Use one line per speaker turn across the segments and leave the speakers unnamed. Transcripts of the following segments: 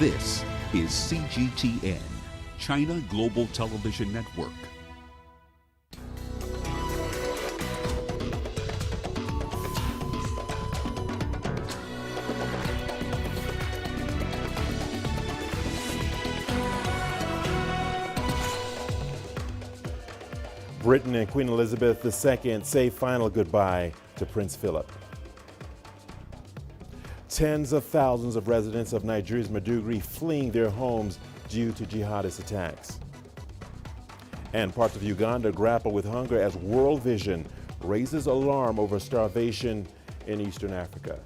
This is CGTN, China Global Television Network.
Britain and Queen Elizabeth II say final goodbye to Prince Philip. Tens of thousands of residents of Nigeria's Maiduguri fleeing their homes due to jihadist attacks. And parts of Uganda grapple with hunger as World Vision raises alarm over starvation in Eastern Africa.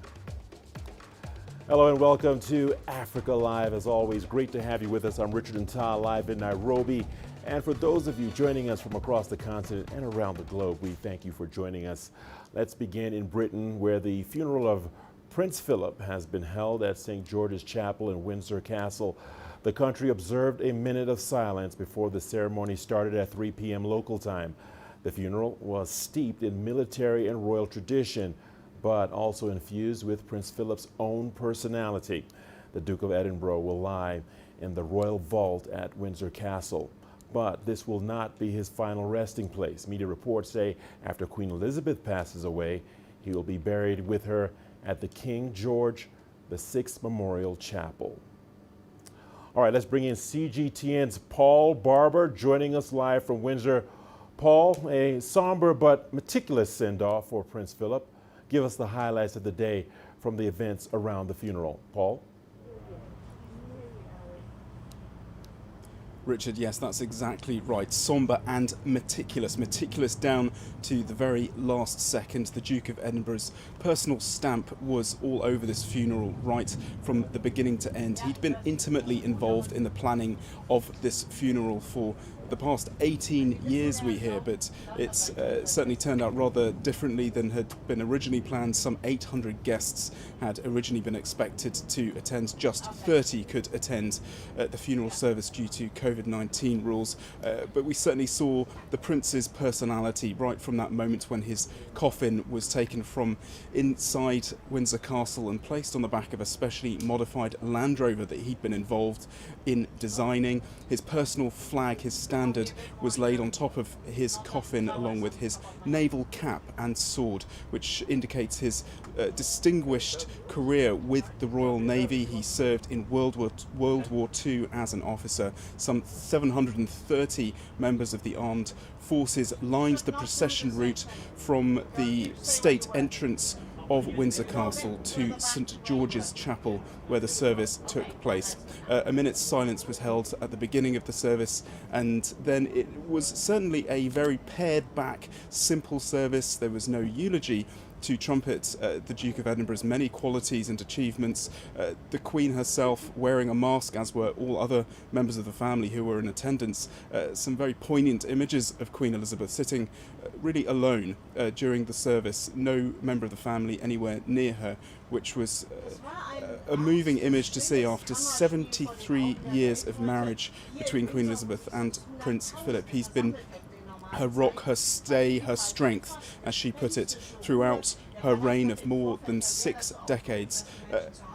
Hello and welcome to Africa Live. As always, great to have you with us. I'm Richard Nta, live in Nairobi. And for those of you joining us from across the continent and around the globe, we thank you for joining us. Let's begin in Britain, where the funeral of Prince Philip has been held at St. George's Chapel in Windsor Castle. The country observed a minute of silence before the ceremony started at 3 p.m. local time. The funeral was steeped in military and royal tradition, but also infused with Prince Philip's own personality. The Duke of Edinburgh will lie in the royal vault at Windsor Castle. But this will not be his final resting place. Media reports say after Queen Elizabeth passes away, he will be buried with her at the King George VI Memorial Chapel. All right, let's bring in CGTN's Paul Barber joining us live from Windsor. Paul, a somber but meticulous send-off for Prince Philip. Give us the highlights of the day from the events around the funeral. Paul?
Richard, yes, that's exactly right. Somber and meticulous. Meticulous down to the very last second. The Duke of Edinburgh's personal stamp was all over this funeral right from the beginning to end. He'd been intimately involved in the planning of this funeral for the past 18 years, we hear, but it's certainly turned out rather differently than had been originally planned. Some 800 guests had originally been expected to attend. Just 30 could attend the funeral service due to COVID-19 rules, but we certainly saw the Prince's personality right from that moment when his coffin was taken from inside Windsor Castle and placed on the back of a specially modified Land Rover that he'd been involved in designing. His personal flag, his standard, was laid on top of his coffin along with his naval cap and sword, which indicates his distinguished career with the Royal Navy. He served in World War II as an officer. Some 730 members of the armed forces lined the procession route from the state entrance of Windsor Castle to St. George's Chapel, where the service took place. A minute's silence was held at the beginning of the service, and then it was certainly a very pared back, simple service. There was no eulogy to trumpet the Duke of Edinburgh's many qualities and achievements. The Queen herself wearing a mask, as were all other members of the family who were in attendance. Some very poignant images of Queen Elizabeth sitting really alone during the service. No member of the family anywhere near her, which was a moving image to see after 73 years of marriage between Queen Elizabeth and Prince Philip. He's been her rock, her stay, her strength, as she put it, throughout her reign of more than 6 decades.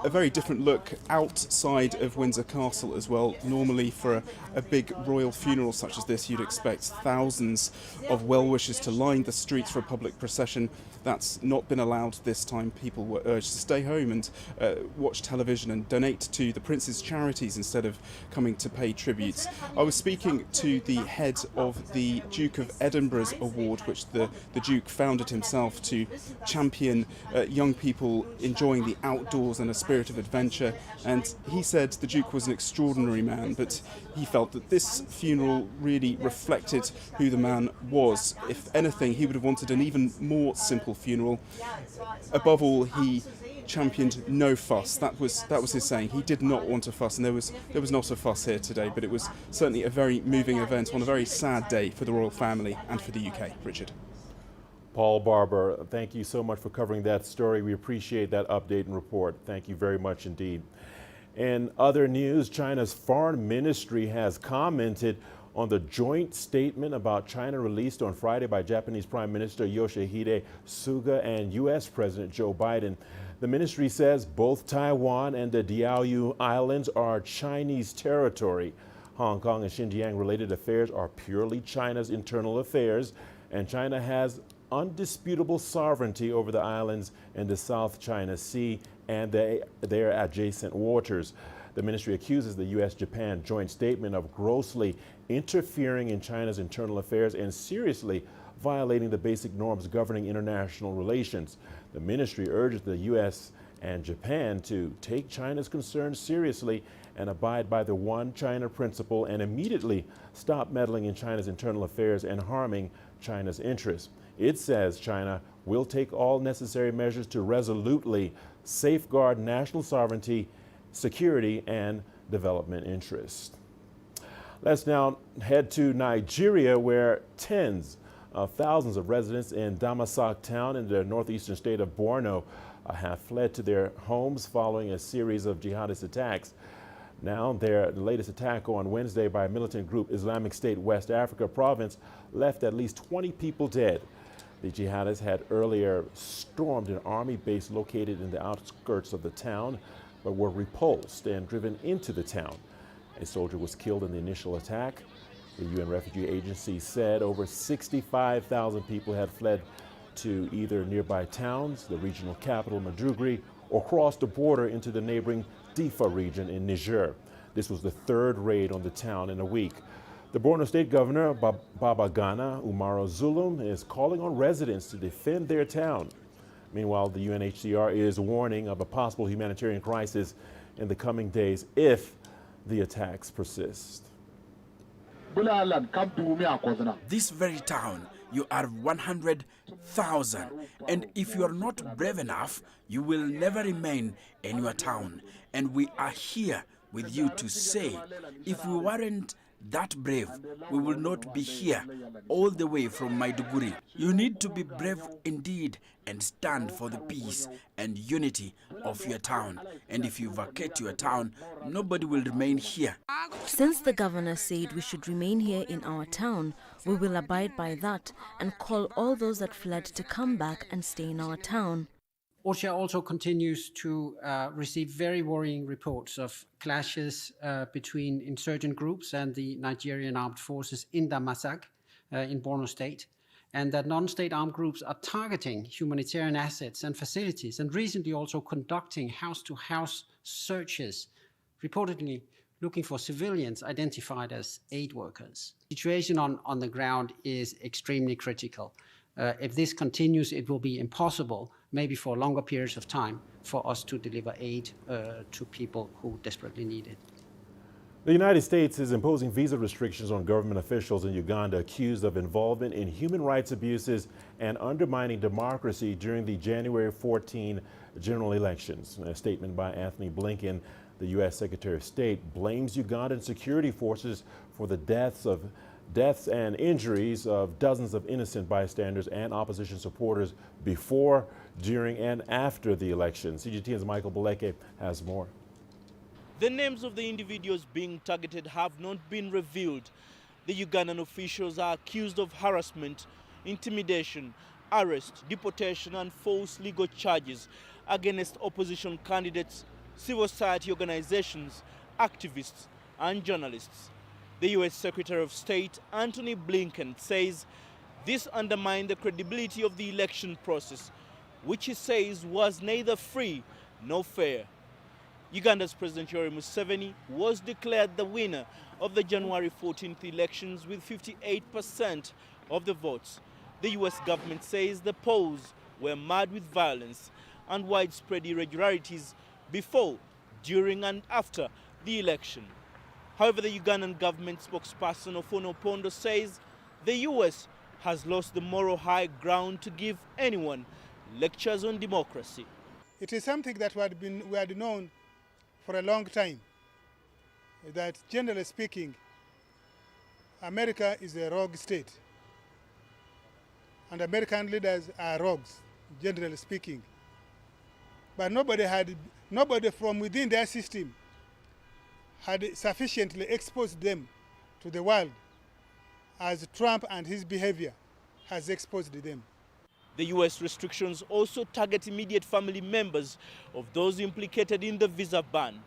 A very different look outside of Windsor Castle as well. Normally for a big royal funeral such as this, you'd expect thousands of well-wishers to line the streets for a public procession. That's not been allowed this time. People were urged to stay home and watch television and donate to the Prince's charities instead of coming to pay tributes. I was speaking to the head of the Duke of Edinburgh's award, which the Duke founded himself to champion young people enjoying the outdoors and a spirit of adventure. And he said the Duke was an extraordinary man, but he felt that this funeral really reflected who the man was. If anything, he would have wanted an even more simple funeral. Above all, he championed no fuss. That was his saying. He did not want a fuss, and there was not a fuss here today, but it was certainly a very moving event on a very sad day for the royal family and for the UK. Richard.
Paul Barber, thank you so much for covering that story. We appreciate that update and report. Thank you very much indeed. In other news, China's foreign ministry has commented on the joint statement about China released on Friday by Japanese Prime Minister Yoshihide Suga and U.S. President Joe Biden. The ministry says both Taiwan and the Diaoyu Islands are Chinese territory. Hong Kong and Xinjiang-related affairs are purely China's internal affairs, and China has undisputable sovereignty over the islands in the South China Sea and their adjacent waters. The ministry accuses the U.S.-Japan joint statement of grossly interfering in China's internal affairs and seriously violating the basic norms governing international relations. The ministry urges the U.S. and Japan to take China's concerns seriously and abide by the One China principle and immediately stop meddling in China's internal affairs and harming China's interests. It says China will take all necessary measures to resolutely safeguard national sovereignty, security, and development interests. Let's now head to Nigeria, where tens of thousands of residents in Damascus town in the northeastern state of Borno have fled to their homes following a series of jihadist attacks. Now, the latest attack on Wednesday by militant group Islamic State West Africa province left at least 20 people dead. The jihadists had earlier stormed an army base located in the outskirts of the town, but were repulsed and driven into the town. A soldier was killed in the initial attack. The UN Refugee Agency said over 65,000 people had fled to either nearby towns, the regional capital Maiduguri, or crossed the border into the neighboring Difa region in Niger. This was the third raid on the town in a week. The Borno State Governor, Babagana Umaru Zulum, is calling on residents to defend their town. Meanwhile, the UNHCR is warning of a possible humanitarian crisis in the coming days if the attacks persist.
This very town, you are 100,000, and if you are not brave enough, you will never remain in your town. And we are here with you to say, if we weren't that brave, we will not be here all the way from Maiduguri. You need to be brave indeed and stand for the peace and unity of your town. And if you vacate your town, nobody will remain here.
Since the governor said we should remain here in our town, we will abide by that and call all those that fled to come back and stay in our town.
USJA also continues to receive very worrying reports of clashes between insurgent groups and the Nigerian armed forces in Damascus, in Borno State, and that non-state armed groups are targeting humanitarian assets and facilities, and recently also conducting house-to-house searches, reportedly looking for civilians identified as aid workers. The situation on the ground is extremely critical. If this continues, it will be impossible, maybe for longer periods of time, for us to deliver aid to people who desperately need it.
The United States is imposing visa restrictions on government officials in Uganda accused of involvement in human rights abuses and undermining democracy during the January 14 general elections. A statement by Anthony Blinken, the U.S. Secretary of State, blames Ugandan security forces for the deaths and injuries of dozens of innocent bystanders and opposition supporters before, during, and after the election. CGTN's Michael Boleke has more.
The names of the individuals being targeted have not been revealed. The Ugandan officials are accused of harassment, intimidation, arrest, deportation, and false legal charges against opposition candidates, civil society organizations, activists, and journalists. The U.S. Secretary of State, Anthony Blinken, says this undermined the credibility of the election process, which he says was neither free nor fair. Uganda's President Yoweri Museveni was declared the winner of the January 14th elections with 58% of the votes. The U.S. government says the polls were marred with violence and widespread irregularities before, during, and after the election. However, the Ugandan government spokesperson Ofono Opondo says the U.S. has lost the moral high ground to give anyone lectures on democracy.
It is something that we had known for a long time, that generally speaking, America is a rogue state. And American leaders are rogues, generally speaking. But nobody from within their system had sufficiently exposed them to the world as Trump and his behavior has exposed them.
The US restrictions also target immediate family members of those implicated in the visa ban.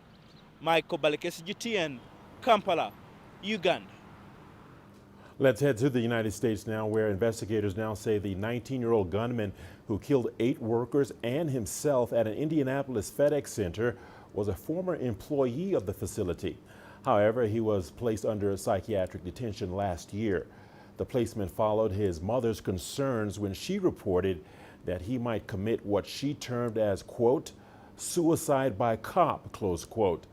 Michael Baleke, CGTN, Kampala, Uganda.
Let's head to the United States now, where investigators now say the 19-year-old gunman who killed 8 workers and himself at an Indianapolis FedEx center was a former employee of the facility. However, he was placed under psychiatric detention last year. The placement followed his mother's concerns when she reported that he might commit what she termed as, quote, suicide by cop, close quote.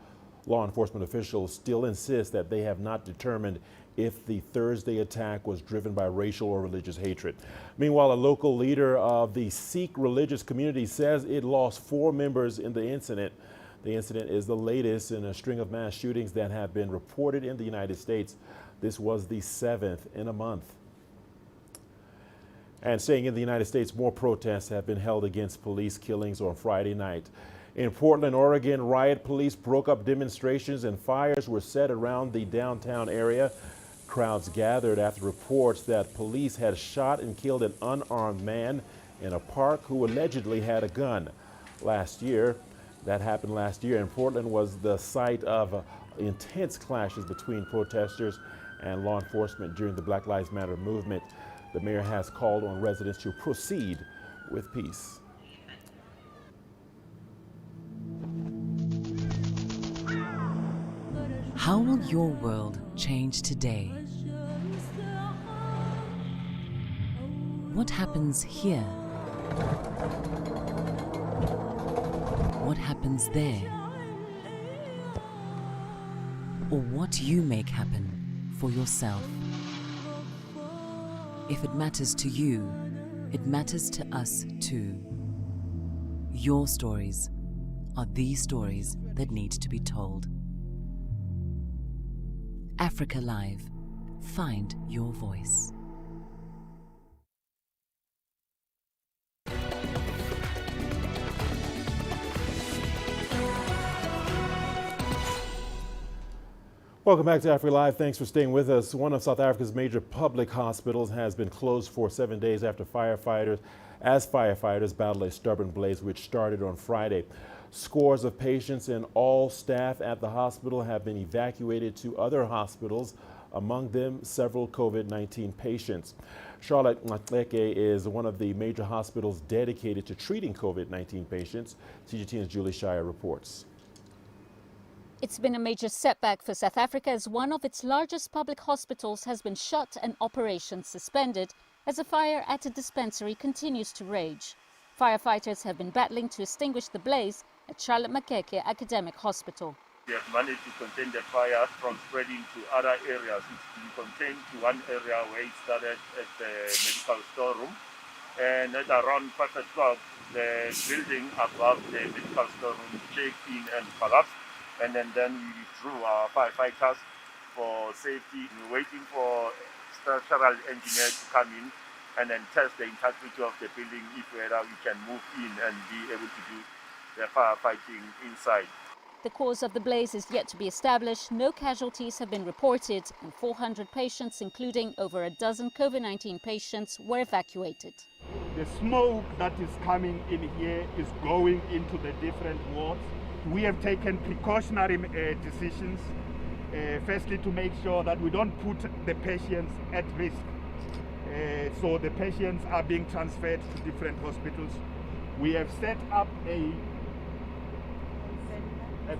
Law enforcement officials still insist that they have not determined if the Thursday attack was driven by racial or religious hatred. Meanwhile, a local leader of the Sikh religious community says it lost 4 members in the incident. The incident is the latest in a string of mass shootings that have been reported in the United States. This was the 7th in a month. And staying in the United States, more protests have been held against police killings on Friday night. In Portland, Oregon, riot police broke up demonstrations and fires were set around the downtown area. Crowds gathered after reports that police had shot and killed an unarmed man in a park who allegedly had a gun. That happened last year, and Portland was the site of intense clashes between protesters and law enforcement during the Black Lives Matter movement. The mayor has called on residents to proceed with peace.
How will your world change today? What happens here? What happens there? Or what you make happen for yourself? If it matters to you, it matters to us too. Your stories are the stories that need to be told. Africa Live. Find your voice.
Welcome back to Africa Live. Thanks for staying with us. One of South Africa's major public hospitals has been closed for 7 days after firefighters battled a stubborn blaze which started on Friday. Scores of patients and all staff at the hospital have been evacuated to other hospitals, among them several COVID-19 patients. Charlotte Matleke is one of the major hospitals dedicated to treating COVID-19 patients. CGTN's Julie Shire reports.
It's been a major setback for South Africa as one of its largest public hospitals has been shut and operations suspended as a fire at a dispensary continues to rage. Firefighters have been battling to extinguish the blaze at Charlotte Matleke Academic Hospital.
We have managed to contain the fire from spreading to other areas. It's been contained to one area where it started at the medical storeroom, and at around 5 o'clock the building above the medical storeroom checked in and collapsed. And then we withdrew our firefighters for safety. We're waiting for structural engineers to come in and then test the integrity of the building, if whether we can move in and be able to do the firefighting inside.
The cause of the blaze is yet to be established. No casualties have been reported, and 400 patients, including over a dozen COVID-19 patients, were evacuated.
The smoke that is coming in here is going into the different wards. We have taken precautionary decisions, firstly to make sure that we don't put the patients at risk. So the patients are being transferred to different hospitals. We have set up a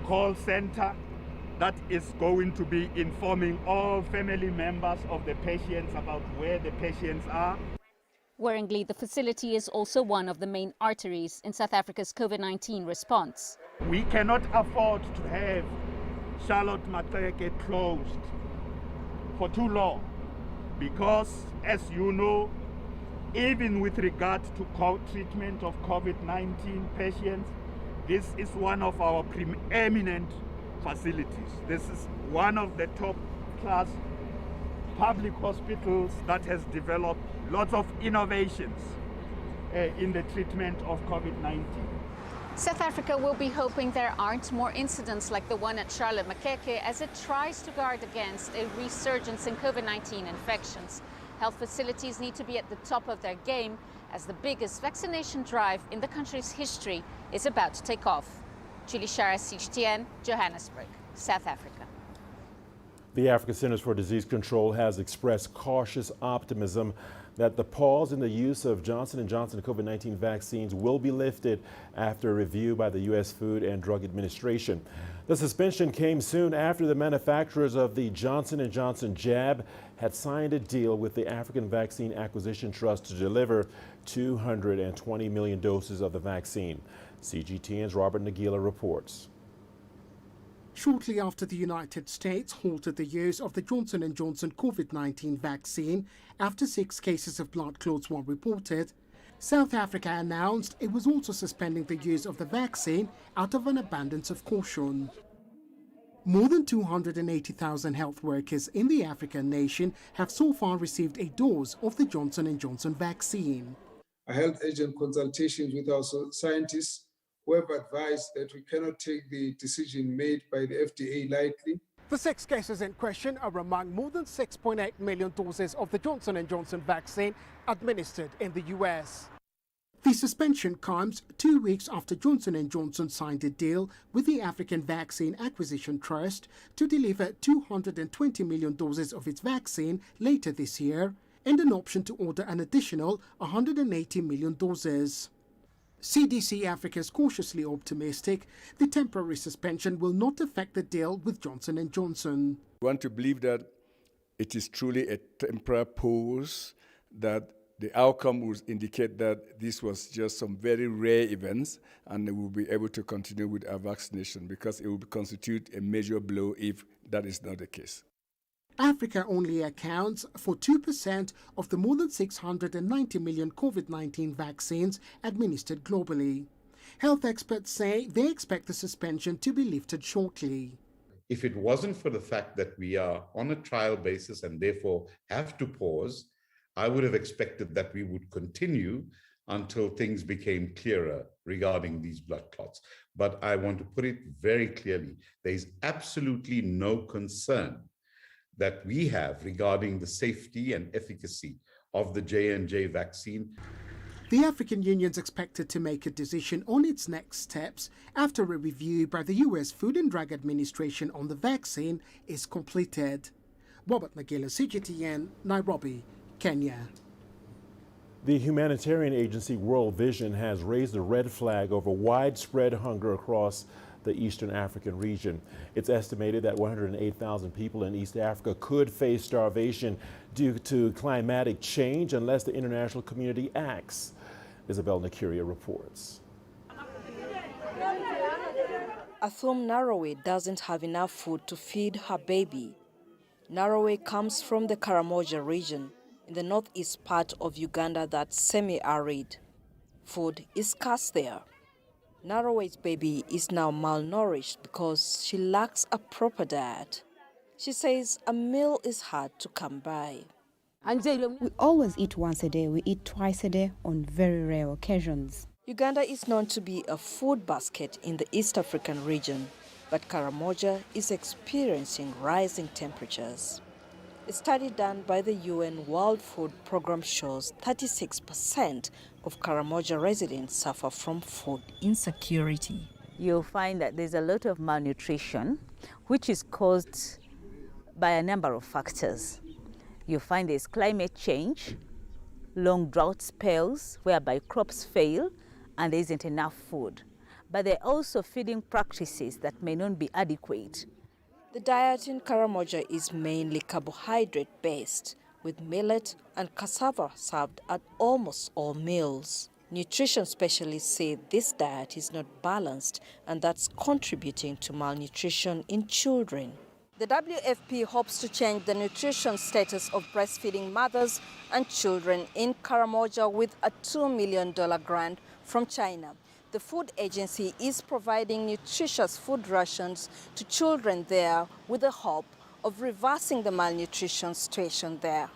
call center that is going to be informing all family members of the patients about where the patients are.
Worryingly, the facility is also one of the main arteries in South Africa's COVID-19 response.
We cannot afford to have Charlotte Matleke closed for too long because, as you know, even with regard to treatment of COVID-19 patients, this is one of our preeminent facilities. This is one of the top-class public hospitals that has developed lots of innovations in the treatment of COVID-19.
South Africa will be hoping there aren't more incidents like the one at Charlotte Makeke as it tries to guard against a resurgence in COVID-19 infections. Health facilities need to be at the top of their game as the biggest vaccination drive in the country's history is about to take off. Julie Shara, CGTN, Johannesburg, South Africa.
The African Centers for Disease Control has expressed cautious optimism that the pause in the use of Johnson & Johnson COVID-19 vaccines will be lifted after a review by the U.S. Food and Drug Administration. The suspension came soon after the manufacturers of the Johnson & Johnson jab had signed a deal with the African Vaccine Acquisition Trust to deliver 220 million doses of the vaccine. CGTN's Robert Nagila reports.
Shortly after the United States halted the use of the Johnson & Johnson COVID-19 vaccine after 6 cases of blood clots were reported, South Africa announced it was also suspending the use of the vaccine out of an abundance of caution. More than 280,000 health workers in the African nation have so far received a dose of the Johnson & Johnson vaccine.
I held urgent consultations with our scientists who have advised that we cannot take the decision made by the FDA lightly.
The 6 cases in question are among more than 6.8 million doses of the Johnson & Johnson vaccine administered in the US. The suspension comes 2 weeks after Johnson & Johnson signed a deal with the African Vaccine Acquisition Trust to deliver 220 million doses of its vaccine later this year and an option to order an additional 180 million doses. CDC Africa is cautiously optimistic the temporary suspension will not affect the deal with Johnson & Johnson.
We want to believe that it is truly a temporary pause, that the outcome will indicate that this was just some very rare events and we will be able to continue with our vaccination because it will constitute a major blow if that is not the case.
Africa only accounts for 2% of the more than 690 million COVID-19 vaccines administered globally. Health experts say they expect the suspension to be lifted shortly.
If it wasn't for the fact that we are on a trial basis and therefore have to pause, I would have expected that we would continue until things became clearer regarding these blood clots. But I want to put it very clearly, there is absolutely no concern that we have regarding the safety and efficacy of the J&J vaccine.
The African Union is expected to make a decision on its next steps after a review by the US Food and Drug Administration on the vaccine is completed. Robert Nagila, CGTN, Nairobi, Kenya.
The humanitarian agency World Vision has raised a red flag over widespread hunger across the Eastern African region. It's estimated that 108,000 people in East Africa could face starvation due to climatic change unless the international community acts. Isabel Nakuria reports.
Athum Narowe doesn't have enough food to feed her baby. Narowe comes from the Karamoja region in the northeast part of Uganda that's semi-arid. Food is scarce there. Narowe's baby is now malnourished because she lacks a proper diet. She says a meal is hard to come by.
We always eat once a day. We eat twice a day on very rare occasions.
Uganda is known to be a food basket in the East African region, but Karamoja is experiencing rising temperatures. A study done by the UN World Food Programme shows 36% of Karamoja residents suffer from food insecurity.
You'll find that there's a lot of malnutrition, which is caused by a number of factors. You find there's climate change, long drought spells whereby crops fail and there isn't enough food. But there are also feeding practices that may not be adequate.
The diet in Karamoja is mainly carbohydrate-based, with millet and cassava served at almost all meals. Nutrition specialists say this diet is not balanced and that's contributing to malnutrition in children. The WFP hopes to change the nutrition status of breastfeeding mothers and children in Karamoja with a $2 million grant from China. The food agency is providing nutritious food rations to children there with the hope of reversing the malnutrition situation there.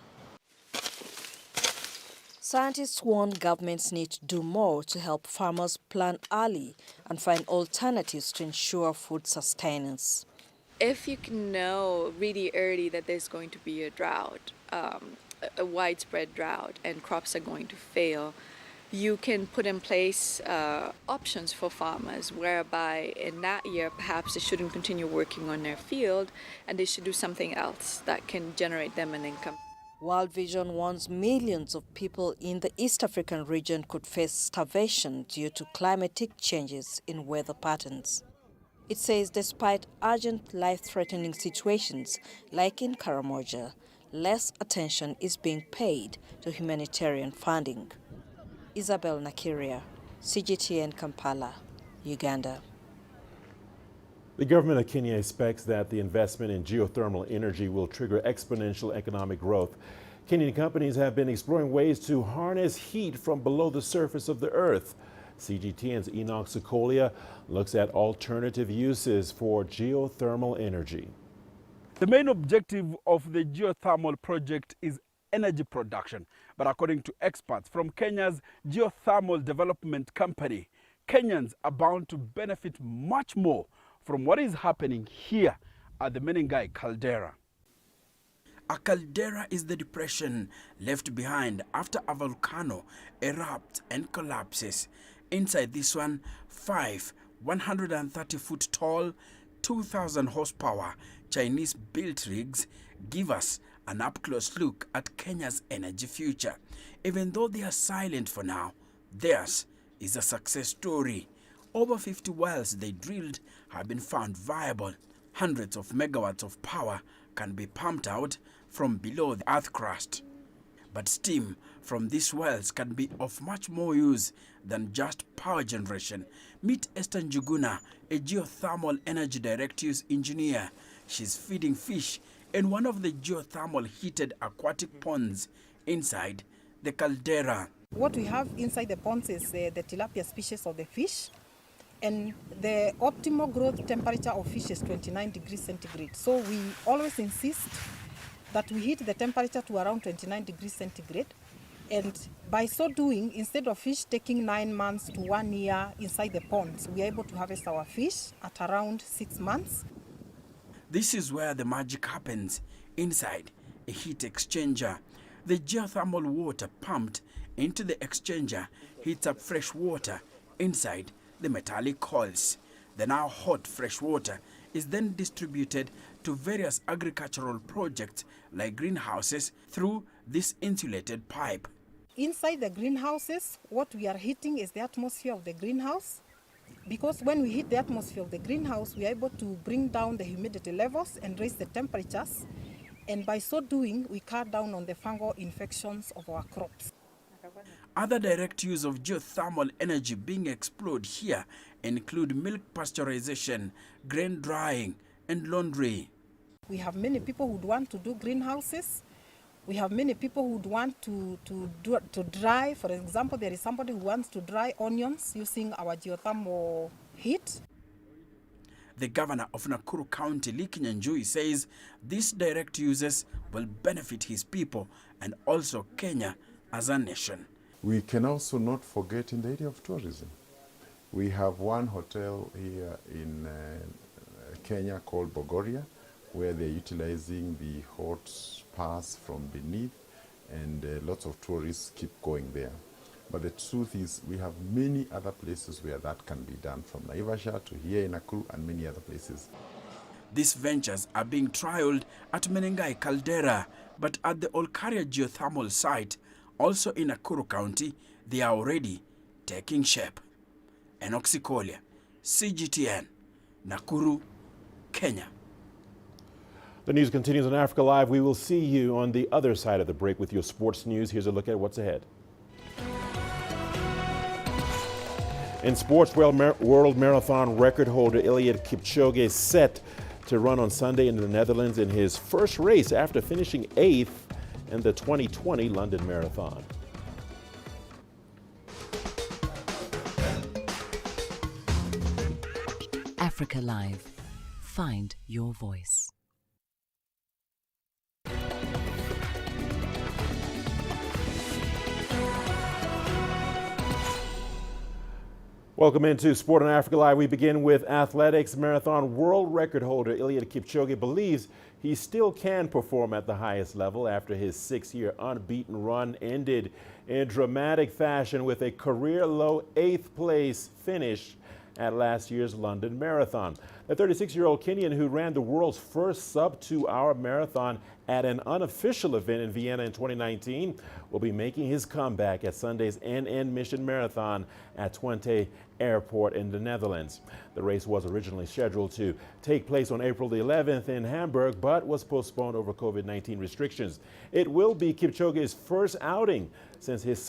Scientists warn governments need to do more to help farmers plan early and find alternatives to ensure food sustenance.
If you can know really early that there's going to be a drought, a widespread drought, and crops are going to fail, you can put in place options for farmers whereby in that year perhaps they shouldn't continue working on their field and they should do something else that can generate them an income.
World Vision warns millions of people in the East African region could face starvation due to climatic changes in weather patterns. It says despite urgent life-threatening situations like in Karamoja, less attention is being paid to humanitarian funding. Isabel Nakiria, CGTN Kampala, Uganda.
The government of Kenya expects that the investment in geothermal energy will trigger exponential economic growth. Kenyan companies have been exploring ways to harness heat from below the surface of the earth. CGTN's Enoch Sokolia looks at alternative uses for geothermal energy.
The main objective of the geothermal project is energy production. But according to experts from Kenya's Geothermal Development Company, Kenyans are bound to benefit much more from what is happening here at the Menengai caldera. A caldera is the depression left behind after a volcano erupts and collapses. Inside this one, 5 130-foot tall, 2,000 horsepower Chinese-built rigs give us an up-close look at Kenya's energy future. Even though they are silent for now, theirs is a success story. Over 50 wells they drilled have been found viable. Hundreds of megawatts of power can be pumped out from below the earth crust. But steam from these wells can be of much more use than just power generation. Meet Esther Njuguna, a geothermal energy direct use engineer. She's feeding fish in one of the geothermal heated aquatic ponds inside the caldera.
What we have inside the ponds is the tilapia species of the fish, and the optimal growth temperature of fish is 29 degrees centigrade. So we always insist that we heat the temperature to around 29 degrees centigrade. And by so doing, instead of fish taking 9 months to 1 year inside the ponds, we are able to harvest our fish at around 6 months.
This is where the magic happens, inside a heat exchanger. The geothermal water pumped into the exchanger heats up fresh water inside the metallic coils. The now hot fresh water is then distributed to various agricultural projects like greenhouses through this insulated pipe.
Inside the greenhouses, what we are heating is the atmosphere of the greenhouse. Because when we heat the atmosphere of the greenhouse, we are able to bring down the humidity levels and raise the temperatures. And by so doing, we cut down on the fungal infections of our crops.
Other direct use of geothermal energy being explored here include milk pasteurization, grain drying, and laundry.
We have many people who would want to do greenhouses. We have many people who would want to dry. For example, there is somebody who wants to dry onions using our geothermal heat.
The governor of Nakuru County, Lee Kinyanjui, says these direct uses will benefit his people and also Kenya as a nation.
We can also not forget in the area of tourism. We have one hotel here in Kenya called Bogoria, where they're utilizing the hot spas from beneath, and lots of tourists keep going there. But the truth is, we have many other places where that can be done, from Naivasha to here in Nakuru and many other places.
These ventures are being trialed at Menengai Caldera, but at the Olkaria geothermal site, also in Nakuru County, they are already taking shape. Enoch Sokolia, CGTN, Nakuru, Kenya.
The news continues on Africa Live. We will see you on the other side of the break with your sports news. Here's a look at what's ahead. In sports, world marathon record holder Eliud Kipchoge is set to run on Sunday in the Netherlands in his first race after finishing 8th in the 2020 London Marathon.
Africa Live. Find your voice.
Welcome into Sport on Africa Live. We begin with athletics. Marathon world record holder Eliud Kipchoge believes he still can perform at the highest level after his 6-year unbeaten run ended in dramatic fashion with a career-low 8th place finish at last year's London Marathon. The 36-year-old Kenyan, who ran the world's first sub-2-hour marathon at an unofficial event in Vienna in 2019, will be making his comeback at Sunday's NN Mission Marathon at Twente Airport in the Netherlands. The race was originally scheduled to take place on April the 11th in Hamburg, but was postponed over COVID-19 restrictions. It will be Kipchoge's first outing since his